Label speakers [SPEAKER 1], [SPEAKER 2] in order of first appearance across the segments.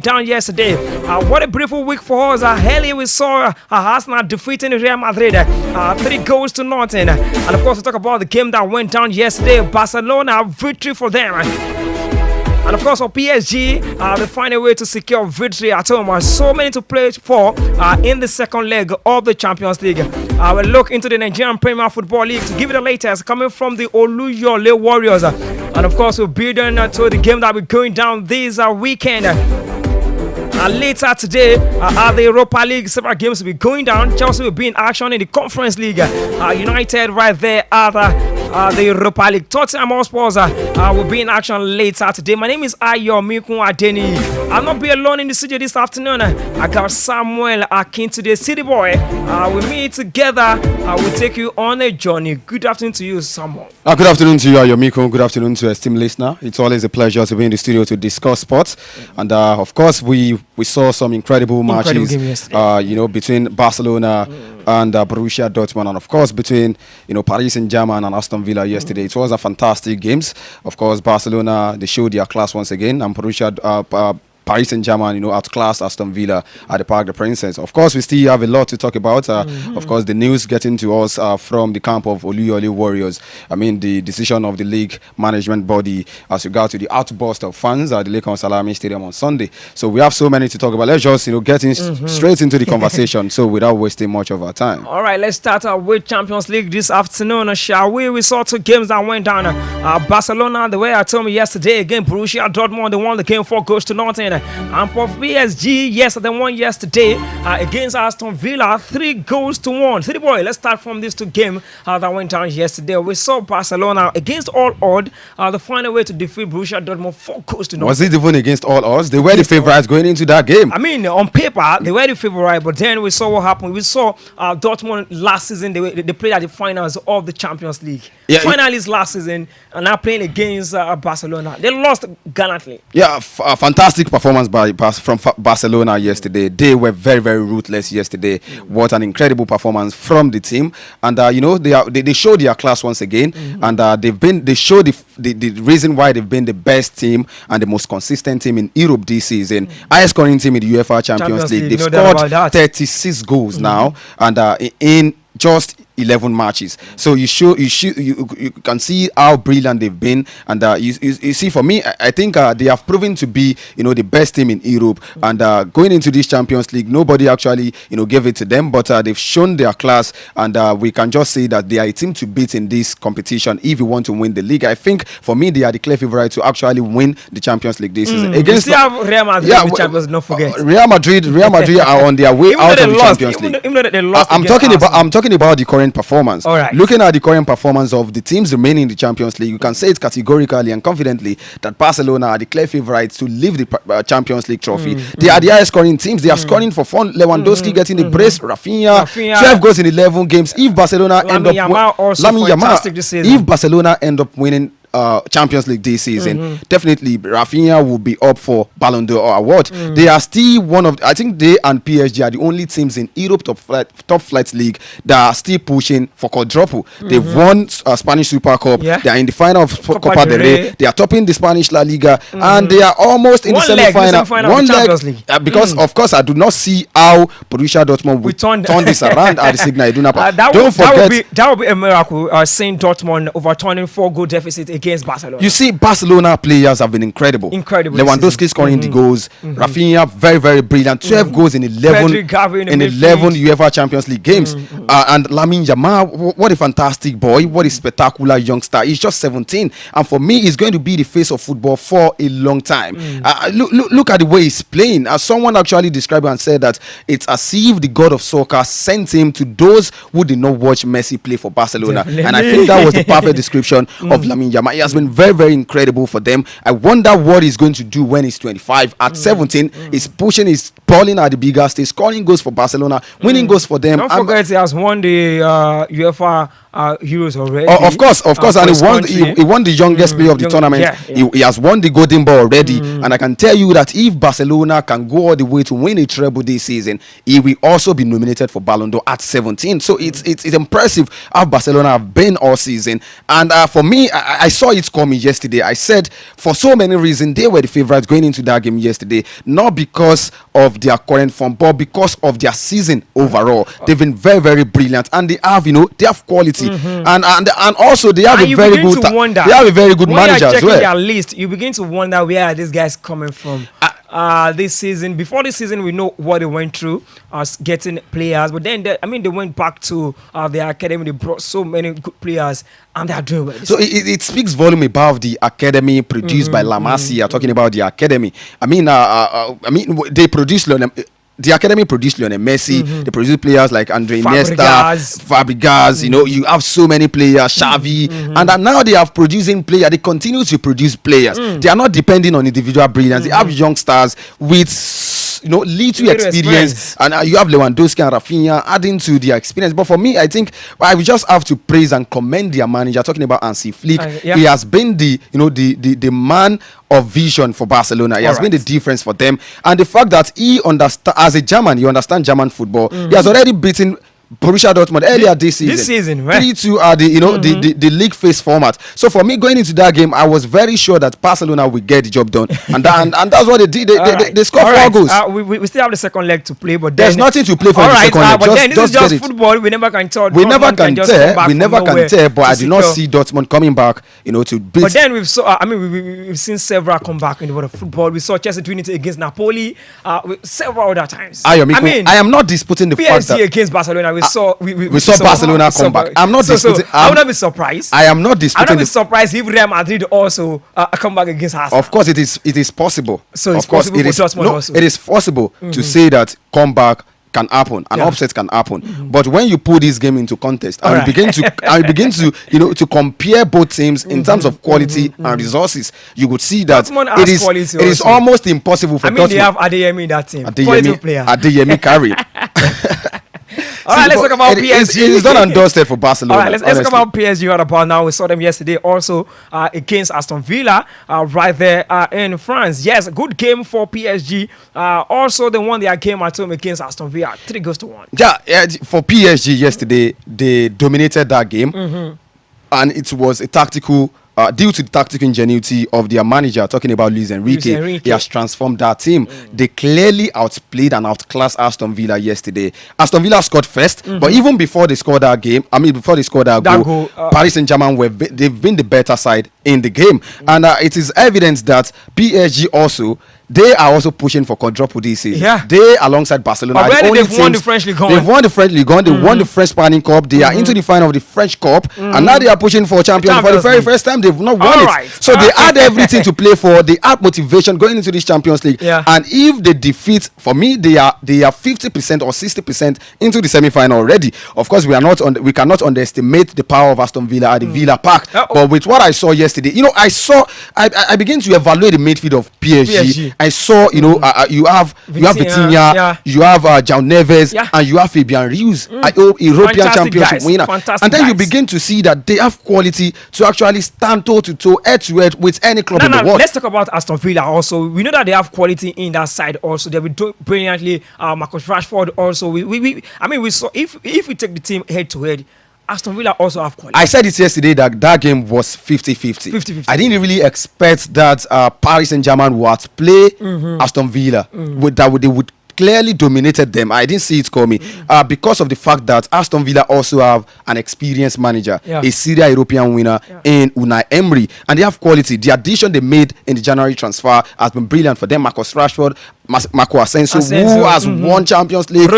[SPEAKER 1] down yesterday. What a beautiful week for us. Earlier we saw Arsenal defeating Real Madrid 3-0. And of course, we talk about the game that went down yesterday. Barcelona, victory for them. And of course, for PSG, they find a way to secure victory at home. So many to play for in the second leg of the Champions League. We'll look into the Nigerian Premier Football League to give you the latest coming from the Oluyole Warriors. And of course, we'll build on to the game that will be going down this weekend. Later today, at the Europa League, several games will be going down. Chelsea will be in action in the Conference League. United right there at the Europa League. Tottenham Hotspur will be in action later today. My name is Ayomikun Adeniyi. I'll not be alone in the studio this afternoon. I got Samuel Akin today, City Boy. We meet together. We'll take you on a journey. Good afternoon to you, Samuel.
[SPEAKER 2] Good afternoon to you, Ayomikun. Good afternoon to esteemed listener. It's always a pleasure to be in the studio to discuss sports. And of course, we saw some incredible matches, between Barcelona and Borussia Dortmund, and of course between Paris Saint-Germain and Aston Villa yesterday. It was a fantastic games. Of course, Barcelona, they showed their class once again, and Paris Saint-Germain, outclassed Aston Villa at the Parc des Princes. Of course, we still have a lot to talk about. Of course, the news getting to us from the camp of Oluyole Warriors. I mean, the decision of the league management body as regards to the outburst of fans at the Lekon Salami Stadium on Sunday. So we have so many to talk about. Let's just, get straight into the conversation. So without wasting much of our time.
[SPEAKER 1] All right, let's start with Champions League this afternoon, shall we? We saw two games that went down. Barcelona, the way I told me yesterday, again, Borussia Dortmund, they won the game 4-0. And for PSG, yes, they won yesterday against Aston Villa, 3-1. City Boy, let's start from these two games that went down yesterday. We saw Barcelona against all odds, they find a way to defeat Borussia Dortmund 4-0.
[SPEAKER 2] Was it even against all odds? They were the favourites going into that game.
[SPEAKER 1] I mean, on paper, they were the favourite, but then we saw what happened. We saw Dortmund last season, they played at the finals of the Champions League. Yeah, finalists last season, and now playing against Barcelona. They lost gallantly.
[SPEAKER 2] Yeah, a fantastic performance from Barcelona yesterday. They were very, very ruthless yesterday. What an incredible performance from the team. And they showed their class once again. And they showed the reason why they've been the best team and the most consistent team in Europe this season. Highest scoring team in the UEFA Champions League. They've scored 36 goals now, and in just 11 matches. So you can see how brilliant they've been, and you see, for me, I think they have proven to be the best team in Europe, and going into this Champions League, nobody actually gave it to them, but they've shown their class, and we can just say that they are a team to beat in this competition if you want to win the league. I think for me, they are the clear favorite to actually win the Champions League this season.
[SPEAKER 1] Against Real Madrid, the Champions, don't forget.
[SPEAKER 2] Real Madrid are on their way out of the Champions League. I'm talking about the current performance.
[SPEAKER 1] All right.
[SPEAKER 2] Looking at the current performance of the teams remaining in the Champions League, you can say it categorically and confidently that Barcelona are the clear favourites to lift the Champions League trophy. They are the highest scoring teams. They are scoring for fun. Lewandowski getting the brace. Rafinha 12 goals in 11 games. If Barcelona if Barcelona end up winning Champions League this season, definitely Rafinha will be up for Ballon d'Or award. They are still I think they and PSG are the only teams in Europe top flight league that are still pushing for quadruple. They've won Spanish Super Cup. They are in the final of Copa del Rey. They are topping the Spanish La Liga, and they are almost in the semi-final. One leg, because of course I do not see how Borussia Dortmund will turn this around at the Signal Iduna Park. Don't forget
[SPEAKER 1] that would be a miracle. Seeing Dortmund overturning 4-goal deficit against Barcelona.
[SPEAKER 2] You see, Barcelona players have been incredible. Lewandowski scoring the goals. Rafinha, very, very brilliant. 12 goals in 11 UEFA Champions League games. And Lamine Yamal, what a fantastic boy. What a spectacular youngster. He's just 17. And for me, he's going to be the face of football for a long time. Look at the way he's playing. As someone actually described and said that it's as if the god of soccer sent him to those who did not watch Messi play for Barcelona. Definitely. And I think that was the perfect description of Lamine Yamal. He has been very, very incredible for them. I wonder what he's going to do when he's 25. At 17, he's pushing, he's balling at the bigger stage, scoring goals for Barcelona, winning goals for them.
[SPEAKER 1] Don't forget, he has won the UEFA Euros already.
[SPEAKER 2] Of course, and he won the youngest player of the tournament. He has won the Golden Ball already, and I can tell you that if Barcelona can go all the way to win a treble this season, he will also be nominated for Ballon d'Or at 17. So it's impressive how Barcelona have been all season. And for me, I saw it coming yesterday. I said for so many reasons they were the favourites going into that game yesterday, not because of their current form, but because of their season overall. They've been very, very brilliant, and they have quality. And also they have a very good manager as well.
[SPEAKER 1] Their list, you begin to wonder where are these guys coming from. This season, before this season, we know what they went through, getting players. But then, they went back to their academy. They brought so many good players, and they are doing well.
[SPEAKER 2] So it speaks volume about the academy produced by La Masia. Talking about the academy, they produced the academy produced Lionel Messi. They produced players like Andre Iniesta, Fabregas. You have so many players, Xavi, and now they are producing players. They continue to produce players. They are not depending on individual brilliance. They have young stars with little experience, and you have Lewandowski and Rafinha adding to their experience. But for me, I think I will just have to praise and commend their manager. Talking about Hansi Flick, he has been the man of vision for Barcelona. He has been the difference for them, and the fact that he understands, as a German, he understands German football. He has already beaten Borussia Dortmund earlier this season, right? 3-2 are the league phase format. So for me, going into that game, I was very sure that Barcelona will get the job done, and that's what they did. They scored 4 goals.
[SPEAKER 1] We still have the second leg to play, but
[SPEAKER 2] there's nothing to play for the second leg.
[SPEAKER 1] But then this is just football. We never can tell.
[SPEAKER 2] We never can tell. But I do not see Dortmund coming back, to beat.
[SPEAKER 1] But then we've seen several come back in the world of football. We saw Chelsea doing it against Napoli several other times.
[SPEAKER 2] I am not disputing the fact that
[SPEAKER 1] against Barcelona. We saw
[SPEAKER 2] Barcelona come back. I'm not disputing.
[SPEAKER 1] I would not be surprised.
[SPEAKER 2] I am not disputing.
[SPEAKER 1] I would not be surprised if Real Madrid also come back against Arsenal.
[SPEAKER 2] Of course, it is possible.
[SPEAKER 1] So it's possible.
[SPEAKER 2] It is possible to say that comeback can happen, an upset can happen. But when you put this game into context and begin to to compare both teams in terms of quality and resources, you would see that it is almost impossible for Dortmund.
[SPEAKER 1] They have Adeyemi in that team. Adeyemi
[SPEAKER 2] carry.
[SPEAKER 1] All right, let's talk about PSG.
[SPEAKER 2] It's not endorsed for Barcelona.
[SPEAKER 1] All right, let's talk about PSG right about now. We saw them yesterday also against Aston Villa right there in France. Yes, good game for PSG. Also, they won their game at home against Aston Villa. 3-1.
[SPEAKER 2] Yeah, for PSG yesterday, they dominated that game. And it was a tactical due to the tactical ingenuity of their manager, talking about Luis Enrique, he has transformed that team. They clearly outplayed and outclassed Aston Villa yesterday. Aston Villa scored first, but even before they scored that goal, Paris Saint-Germain they've been the better side in the game. And it is evidence that PSG also, they are also pushing for quadruple this season.
[SPEAKER 1] Yeah.
[SPEAKER 2] They, alongside Barcelona,
[SPEAKER 1] they've won the French League.
[SPEAKER 2] They've won the French League. They won the French Spanning Cup. They are into the final of the French Cup, and now they are pushing for Champions for the very first time. They've not won it, so they had everything to play for. They had motivation going into this Champions League. And if they defeat, for me, they are 50% or 60% into the semi-final already. Of course, we cannot underestimate the power of Aston Villa at the Villa Park. But with what I saw yesterday, I began to evaluate the midfield of PSG. I saw, you have Vitinha, you have João Neves, and you have Fabian Ruiz, European Championship winner. And then you begin to see that they have quality to actually stand toe-to-toe, head-to-head with any club in the world.
[SPEAKER 1] Let's talk about Aston Villa also. We know that they have quality in that side also. They've been doing brilliantly. Marcus Rashford also. We saw if we take the team head-to-head, Aston Villa also have quality.
[SPEAKER 2] I said it yesterday that game was 50-50. I didn't really expect that Paris Saint-Germain would play Aston Villa. They would clearly dominated them. I didn't see it coming because of the fact that Aston Villa also have an experienced manager, a Syria European winner in Unai Emery, and they have quality. The addition they made in the January transfer has been brilliant for them. Marcus Rashford, Marco Asensio, who has won Champions League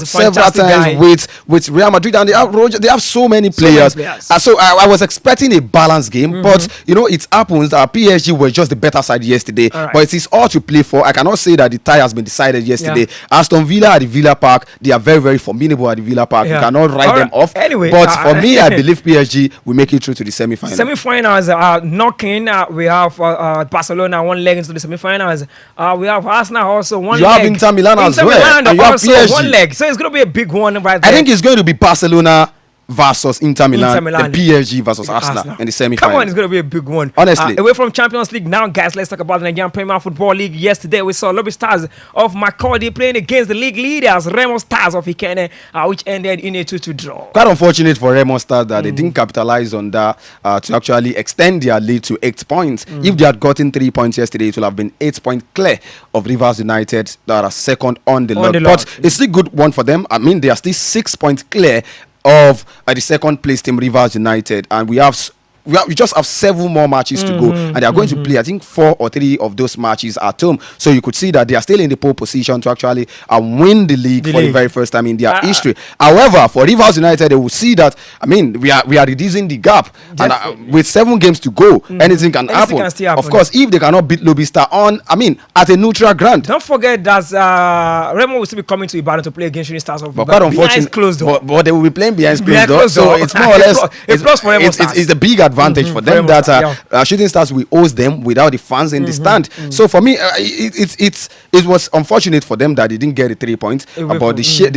[SPEAKER 2] several times with Real Madrid, and they have so many players. So I was expecting a balanced game, but it happens that PSG were just the better side yesterday. But it is all to play for. I cannot say that the tie has been decided yesterday. Aston Villa at the Villa Park, they are very, very formidable at the Villa Park. You cannot write them off.
[SPEAKER 1] Anyway,
[SPEAKER 2] but for me, I believe PSG will make it through to the semi-final.
[SPEAKER 1] Semi-finals are knocking. We have Barcelona one leg into the semi-finals. We have Arsenal also one leg.
[SPEAKER 2] You have Inter Milan as well.
[SPEAKER 1] And you have PSG. One leg. So it's going to be a big one right there.
[SPEAKER 2] I think it's going to be Barcelona, versus Inter Milan, the PSG versus Arsenal in the semi-final.
[SPEAKER 1] Come on, it's going to be a big one.
[SPEAKER 2] Honestly.
[SPEAKER 1] Away from Champions League now, guys, let's talk about the Nigerian Premier Football League. Yesterday, we saw Lobby Stars of Makurdi playing against the league leaders, Remo Stars of Ikene, which ended in a 2-2 draw.
[SPEAKER 2] Quite unfortunate for Remo Stars that they didn't capitalize on that to actually extend their lead to 8 points. If they had gotten 3 points yesterday, it would have been 8 points clear of Rivers United that are second on the log. But it's still a good one for them. I mean, they are still 6 points clear of the second place team, Rivers United, and we just have 7 more matches to go, and they are going to play, I think, 4 or 3 of those matches at home. So you could see that they are still in the pole position to actually win the league for the very first time in their history. However, for Rivers United, they will see that, I mean, we are reducing the gap, and with 7 games to go, anything can happen. Of course, if they cannot beat Lobby Star at a neutral ground.
[SPEAKER 1] Don't forget that Remo will still be coming to Ibadan to play against Shooting Stars of
[SPEAKER 2] Ibadan. But quite unfortunately, but they will be playing behind closed doors, so it's more or less it's the big advantage for them that Shooting Stars will host them without the fans in the stand. So for me, it was unfortunate for them that they didn't get the 3 points, but they shared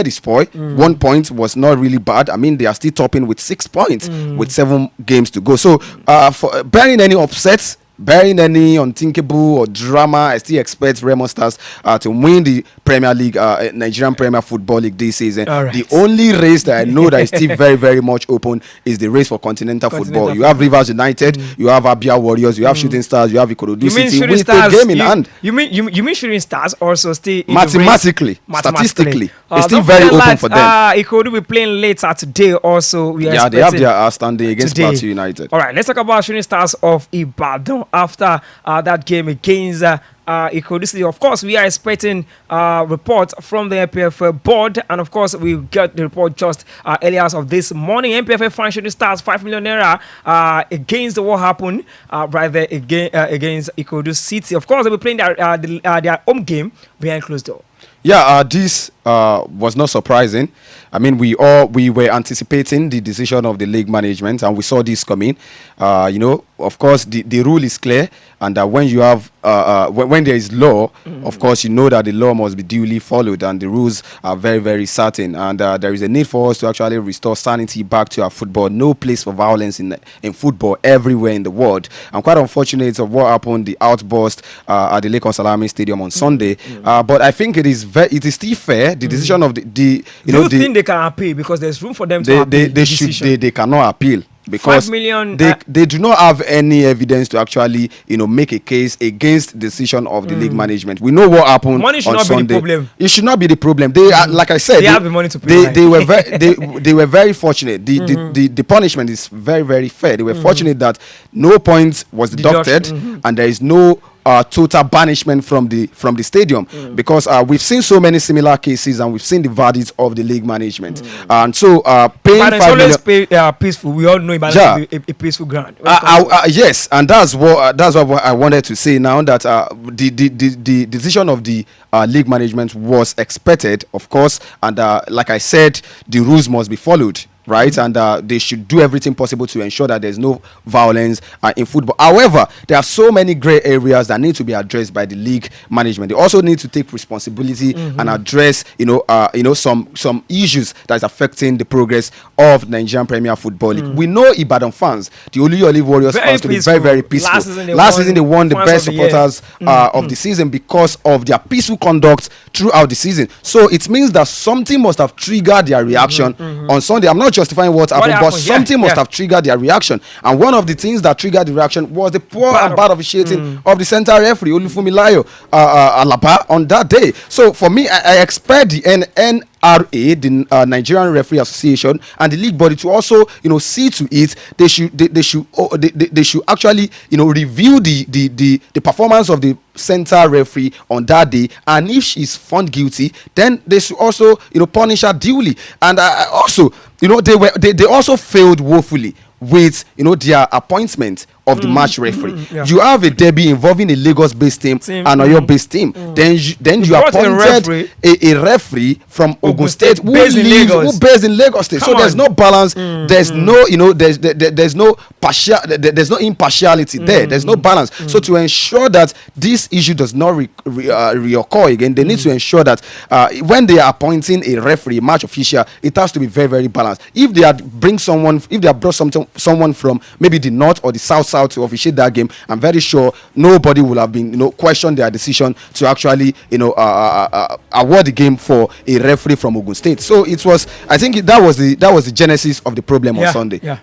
[SPEAKER 2] the spoil. 1 point was not really bad. I mean, they are still topping with 6 points with 7 games to go. So for barring any upsets, barring any unthinkable or drama, I still expect Remo Stars to win the Premier League, Nigerian Premier Football League this season. Right. The only race that I know that is still very, very much open is the race for continental football. You have Rivers United, you have Abia Warriors, you have Shooting Stars, you have Ikorodu City with a game in hand.
[SPEAKER 1] You mean Shooting Stars also still in
[SPEAKER 2] mathematically, statistically, it's still very open for them.
[SPEAKER 1] Ikorodu will be playing later today also.
[SPEAKER 2] They have their standing against Plateau United.
[SPEAKER 1] All right, let's talk about Shooting Stars of Ibadan. After that game against Ikorodu City, of course, we are expecting reports from the MPFA board, and of course, we got the report just earlier of this morning. MPFA fined Shooting Stars 5 million naira against what happened right there against Ikorodu City. Of course, they'll be playing their home game behind closed door.
[SPEAKER 2] Yeah, this was not surprising. I mean, we were anticipating the decision of the league management, and we saw this coming. Of course, the rule is clear, and when you have when there is law, of course, you know that the law must be duly followed, and the rules are very, very certain. And there is a need for us to actually restore sanity back to our football. No place for violence in football everywhere in the world. I'm quite unfortunate of what happened, the outburst at the Lagos Salami Stadium on Sunday. But I think it is still fair. The decision of the
[SPEAKER 1] you think they can appeal, because there's room for them to appeal?
[SPEAKER 2] They cannot appeal, because
[SPEAKER 1] 5 million,
[SPEAKER 2] they do not have any evidence to actually make a case against the decision of the league management. We know what happened
[SPEAKER 1] money should
[SPEAKER 2] on
[SPEAKER 1] not
[SPEAKER 2] Sunday.
[SPEAKER 1] Be the problem.
[SPEAKER 2] It should not be the problem. They are, like I said,
[SPEAKER 1] they have the money to pay.
[SPEAKER 2] They were very fortunate. The punishment is very, very fair. They were fortunate that no points was deducted, and there is no total banishment from the stadium, because we've seen so many similar cases, and we've seen the verdicts of the league management, and so paying 5 million,
[SPEAKER 1] peaceful. We all know about a peaceful ground.
[SPEAKER 2] Yes, and that's what I wanted to say now, that the decision of the league management was expected, of course, and like I said, the rules must be followed. Right, and they should do everything possible to ensure that there's no violence in football. However, there are so many gray areas that need to be addressed by the league management. They also need to take responsibility and address, some issues that is affecting the progress of Nigerian Premier Football League. We know Ibadan fans, the Oluyole Warriors fans, to be very, very peaceful. Last season they won the best supporters of the season because of their peaceful conduct throughout the season. So it means that something must have triggered their reaction on Sunday. I'm not justifying what happened, but something must have triggered their reaction, and one of the things that triggered the reaction was the poor and bad officiating of the central referee Olufunmilayo Alaba on that day. So for me, I expect the NRA, the Nigerian Referee Association, and the league body to also see to it they should actually review the performance of the center referee on that day, and if she's found guilty, then they should also punish her duly. And also they also failed woefully with their appointment of the match referee. You have a derby involving a Lagos-based team and Oyo-based team. Then you appointed a referee from Ogun State who based in Lagos State. So there's no balance. There's no, there's no there's no impartiality there. There's no balance. So to ensure that this issue does not reoccur again, they need to ensure that when they are appointing a referee, match official, it has to be very, very balanced. If they have brought someone from maybe the north or the south to officiate that game, I'm very sure nobody will have been questioned their decision to actually award the game for a referee from Ogun State. So it was, I think that was the genesis of the problem on Sunday.
[SPEAKER 1] Yeah.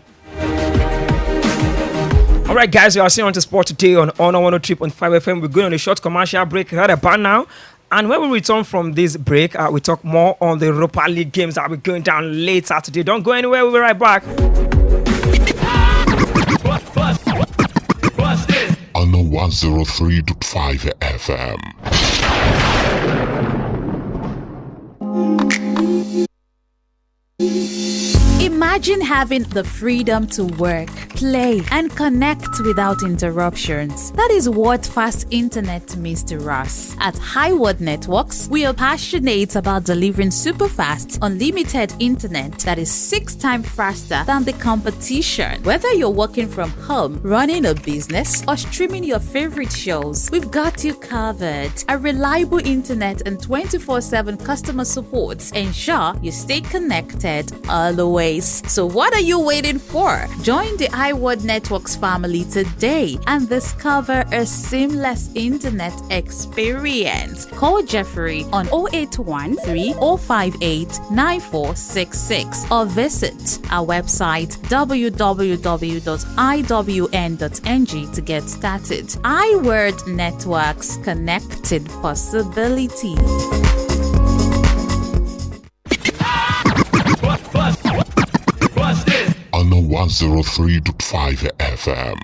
[SPEAKER 1] All right, guys, we are seeing on to sport today on Honor 103.5 FM. We're going on a short commercial break right about now. And when we return from this break, we talk more on the Europa League games that will be going down later today. Don't go anywhere. We'll be right back.
[SPEAKER 3] On 103.5 FM.
[SPEAKER 4] Imagine having the freedom to work, play, and connect without interruptions. That is what fast internet means to us. At Highword Networks, we are passionate about delivering super fast, unlimited internet that is 6 times faster than the competition. Whether you're working from home, running a business, or streaming your favorite shows, we've got you covered. A reliable internet and 24/7 customer support ensure you stay connected always. So what are you waiting for? Join the iWorld Networks family today and discover a seamless internet experience. Call Jeffrey on 081 3058 9466 or visit our website www.iwn.ng to get started. iWorld Networks, connected possibilities.
[SPEAKER 3] On 103.5 FM.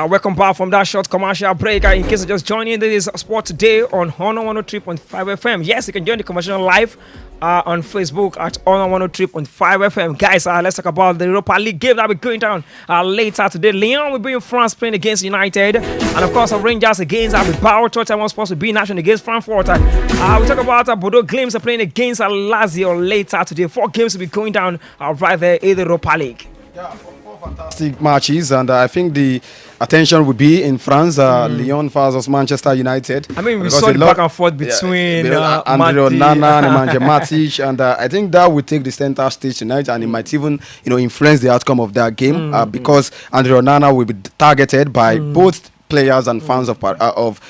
[SPEAKER 1] Welcome back from that short commercial break. In case you're just joining, this is Sport Today on Honor 103.5 FM. Yes, you can join the commercial live on Facebook at Honor 103.5 FM. Guys, let's talk about the Europa League game that will be going down later today. Lyon will be in France playing against United. And of course, Rangers against Bilbao. Tottenham was supposed to be national against Frankfurt. We talk about Bodo Glimt playing against Lazio later today. 4 games will be going down right there in the Europa League.
[SPEAKER 2] Yeah, 4 fantastic matches, and I think the attention would be in France, Lyon versus Manchester United.
[SPEAKER 1] I mean, we saw the back and forth between
[SPEAKER 2] Andrea Onana and Nemanja Matic, and I think that would take the center stage tonight, and it might even influence the outcome of that game because Andrea Onana will be targeted by both players and fans of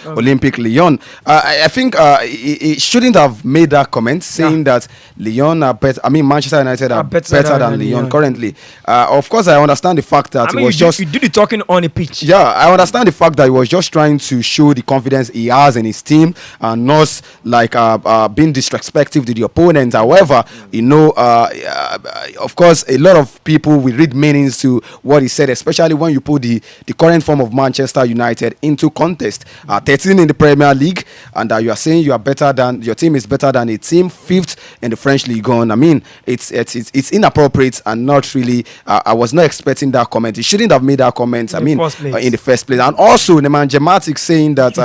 [SPEAKER 2] Olympic Lyon. I think he shouldn't have made that comment saying that Lyon are better. I mean, Manchester United are better than Lyon currently. Of course, I understand the fact that
[SPEAKER 1] you did the talking on the pitch.
[SPEAKER 2] Yeah, I understand the fact that he was just trying to show the confidence he has in his team and not like being disrespectful to the opponent. However, of course, a lot of people will read meanings to what he said, especially when you put the current form of Manchester United into contest. 13 in the Premier League, and you are saying your team is better than a team 5th in the French Ligue 1. I mean, it's inappropriate and not really. I was not expecting that comment. He shouldn't have made that comment. In the first place. And also, Nemanja Matic saying that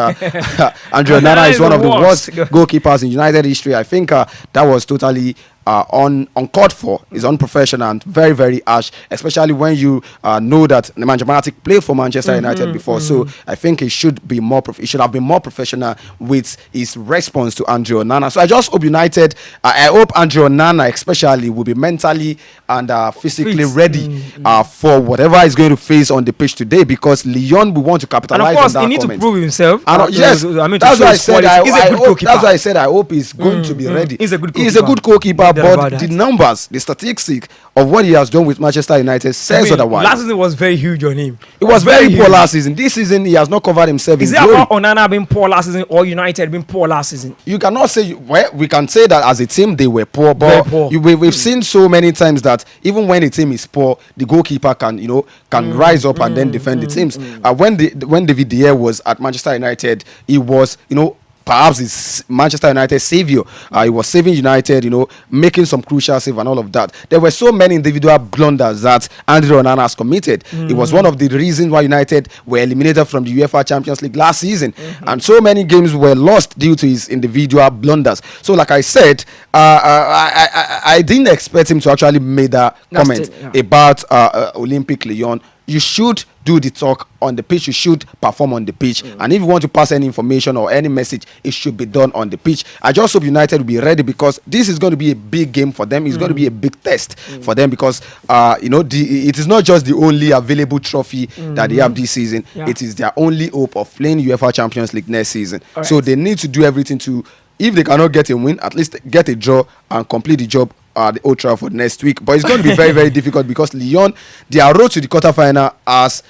[SPEAKER 2] Andrea Onana is one of the worst goalkeepers in United history. I think that was totally uncalled for. Is unprofessional and very, very harsh, especially when you know that Nemanja Matic played for Manchester United before. So I think he should have been more professional with his response to Andrea Onana. So I just hope United, I hope Andrea Onana especially will be mentally and physically ready for whatever he's going to face on the pitch today, because Lyon will want to capitalize
[SPEAKER 1] and of course,
[SPEAKER 2] on that.
[SPEAKER 1] He needs to prove himself.
[SPEAKER 2] Yes, that's why I said I hope he's going to be ready. He's a good goalkeeper. but the numbers, the statistics of what he has done with Manchester United says otherwise.
[SPEAKER 1] Last season was very huge on him.
[SPEAKER 2] It was very poor last season. This season, he has not covered himself in glory.
[SPEAKER 1] Is it about Onana being poor last season or United being poor last season?
[SPEAKER 2] You cannot say, well, we can say that as a team they were poor, but we've seen so many times that even when a team is poor, the goalkeeper can rise up and then defend the teams. When David De Gea was at Manchester United, he was perhaps it's Manchester United savior. He was saving United, making some crucial save and all of that. There were so many individual blunders that Andre Onana has committed. It was one of the reasons why United were eliminated from the UEFA Champions League last season. And so many games were lost due to his individual blunders. So like I said, I didn't expect him to actually make that comment about Olympic Lyon. You should do the talk on the pitch. You should perform on the pitch. And if you want to pass any information or any message, it should be done on the pitch. I just hope United will be ready, because this is going to be a big game for them. It's going to be a big test for them, because it is not just the only available trophy that they have this season. It is their only hope of playing UEFA Champions League next season. So they need to do everything to, if they cannot get a win, at least get a draw and complete the job the Old Trafford next week. But it's going to be very, very difficult, because Lyon, their road to the quarterfinal has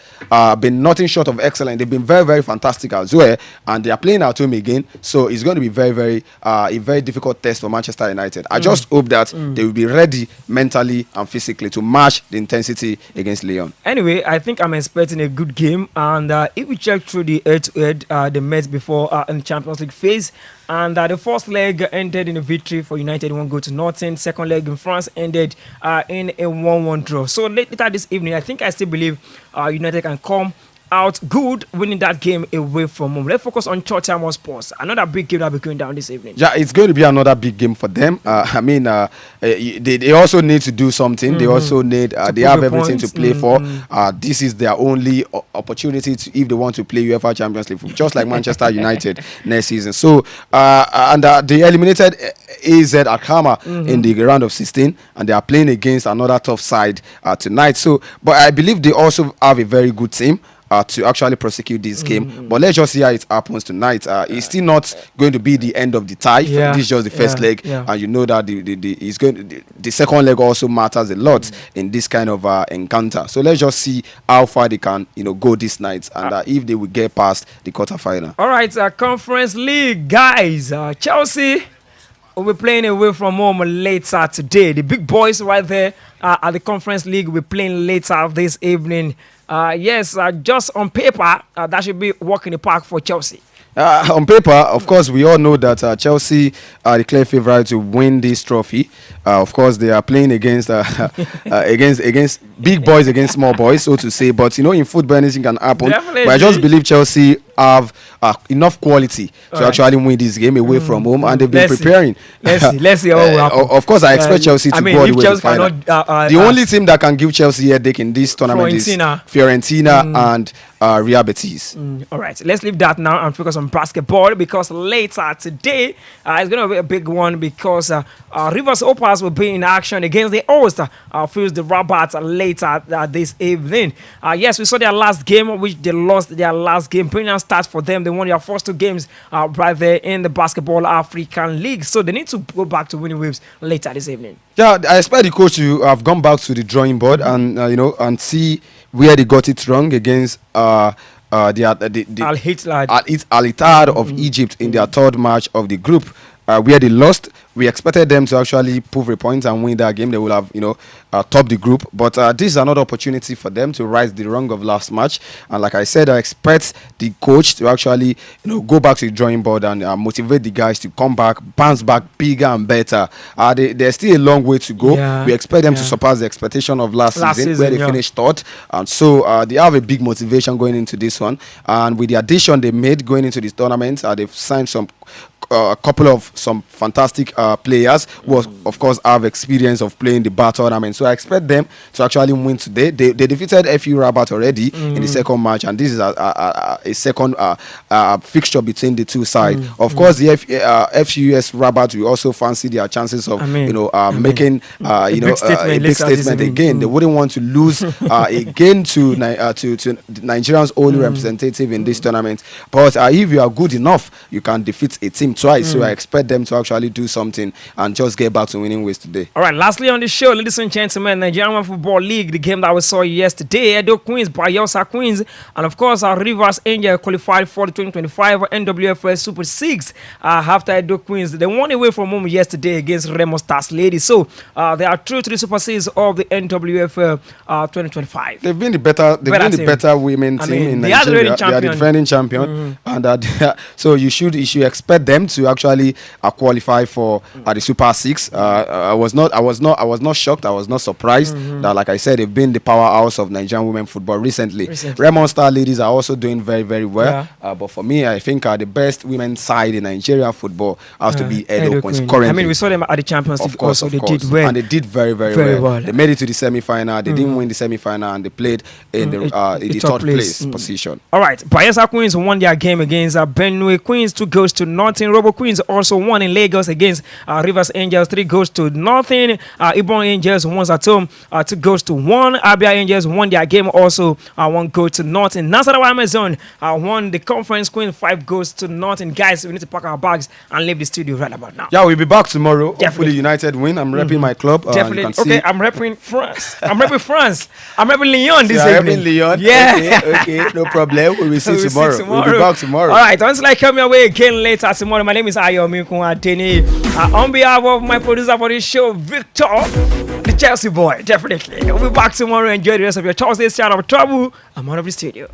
[SPEAKER 2] been nothing short of excellent. They've been very, very fantastic as well, and they are playing at home again. So it's going to be very, very a very difficult test for Manchester United. I just hope that they will be ready mentally and physically to match the intensity against Lyon.
[SPEAKER 1] Anyway, I think I'm expecting a good game, and if we check through the head-to-head they met before in the Champions League phase, and the first leg ended in a victory for United, 1-0. Second leg in France ended in a 1-1 draw. So later this evening, I think I still believe United can come out good winning that game away from home. Let's focus on Tottenham Hotspur. Another big game that will be going down this evening.
[SPEAKER 2] Yeah, it's going to be another big game for them. They also need to do something. They also need they have everything to play for. This is their only opportunity to, if they want to play UEFA Champions League, just like Manchester United next season. So they eliminated AZ Alkmaar in the round of 16, and they are playing against another tough side tonight. So, but I believe they also have a very good team to actually prosecute this game. But let's just see how it happens tonight. It's still not going to be the end of the tie. This is just the first leg, and you know that the second leg also matters a lot in this kind of encounter. So let's just see how far they can go this night, and if they will get past the quarterfinal.
[SPEAKER 1] All right, Conference League guys, Chelsea will be playing away from home later today. The big boys right there at the Conference League will be playing later this evening. Just on paper, that should be walk in the park for Chelsea.
[SPEAKER 2] On paper, of course, we all know that Chelsea are the clear favourite to win this trophy. Of course, they are playing against against big boys against small boys, so to say. But in football, anything can happen.
[SPEAKER 1] Definitely.
[SPEAKER 2] But I just believe Chelsea have enough quality to actually win this game away from home, and they've been preparing.
[SPEAKER 1] Let's see what will happen.
[SPEAKER 2] Of course, I expect Chelsea to go all the way to the final. The only team that can give Chelsea a headache in this tournament is Fiorentina and Real Betis.
[SPEAKER 1] All right, let's leave that now and focus on basketball, because later today it's going to be a big one, because Rivers Opals will be in action against the host Fuse the Rabat later this evening. Yes, we saw their last game, which they lost their last game. Brilliant start for them. They won their first two games right there in the Basketball African League, so they need to go back to winning waves later this evening. Yeah,
[SPEAKER 2] I expect the coach to have gone back to the drawing board and and see where they got it wrong against the Al-Ittihad of Egypt in their third match of the group, where they lost. We expected them to actually prove a point and win that game. They will have, top the group. But this is another opportunity for them to right the wrong of last match. And like I said, I expect the coach to actually, go back to the drawing board and motivate the guys to come back, bounce back bigger and better. There's still a long way to go. Yeah. We expect them to surpass the expectation of last season, where they finished third. And so they have a big motivation going into this one. And with the addition they made going into this tournament, they've signed a couple of some fantastic players who, of course, have experience of playing the bar tournament. So I expect them to actually win today. They defeated FU Rabat already in the second match, and this is a second fixture between the two sides. Of course, the FUS Rabat will also fancy their chances of making a big statement again. They wouldn't want to lose again to Nigerians' only representative in this tournament. But if you are good enough, you can defeat beat a team twice. So I expect them to actually do something and just get back to winning ways today.
[SPEAKER 1] All right, lastly on the show, ladies and gentlemen, Nigerian Football League, the game that we saw yesterday, Edo Queens, Bayelsa Queens, and of course, our Rivers Angel qualified for the 2025 NWFL Super 6 after Edo Queens. They won away from home yesterday against Remo Stars Ladies. So they are through to the Super 6 of the NWFL 2025.
[SPEAKER 2] They've been the better women team in Nigeria. They are the defending champion, and so you should expect them to actually qualify for the Super 6. I was not shocked. I was not surprised that, like I said, they've been the powerhouse of Nigerian women football recently. Remo Star Ladies are also doing very, very well. But for me, I think the best women's side in Nigerian football has to be Edo Queens currently.
[SPEAKER 1] I mean, we saw them at the Champions League.
[SPEAKER 2] Of course,
[SPEAKER 1] they did well.
[SPEAKER 2] And they did very, very well. They made it to the semi-final. They didn't win the semi-final, and they played in the third place position.
[SPEAKER 1] All right, Bayelsa Queens won their game against Benue Queens, 2 goals to nothing. Robo Queens also won in Lagos against Rivers Angels, 3 goals to nothing. Ibon Angels won at home, 2 goals to 1. Abia Angels won their game also, 1 goal to nothing. Nasarawa Amazon won the conference queen, 5 goals to nothing. Guys, we need to pack our bags and leave the studio right about now.
[SPEAKER 2] Yeah, we'll be back tomorrow. Definitely. Hopefully United win. I'm repping my club.
[SPEAKER 1] Definitely. Okay, I'm repping France. I'm repping France. I'm repping Lyon this evening.
[SPEAKER 2] Lyon.
[SPEAKER 1] Yeah.
[SPEAKER 2] Okay, no problem. We will see tomorrow. We'll be back tomorrow.
[SPEAKER 1] All right, until I come your way again later tomorrow. My name is Ayomikun Adeniyi. On behalf of my producer for this show, Victor, the Chelsea boy, definitely. We'll be back tomorrow. Enjoy the rest of your Thursday. Stay out of trouble. I'm out of the studio.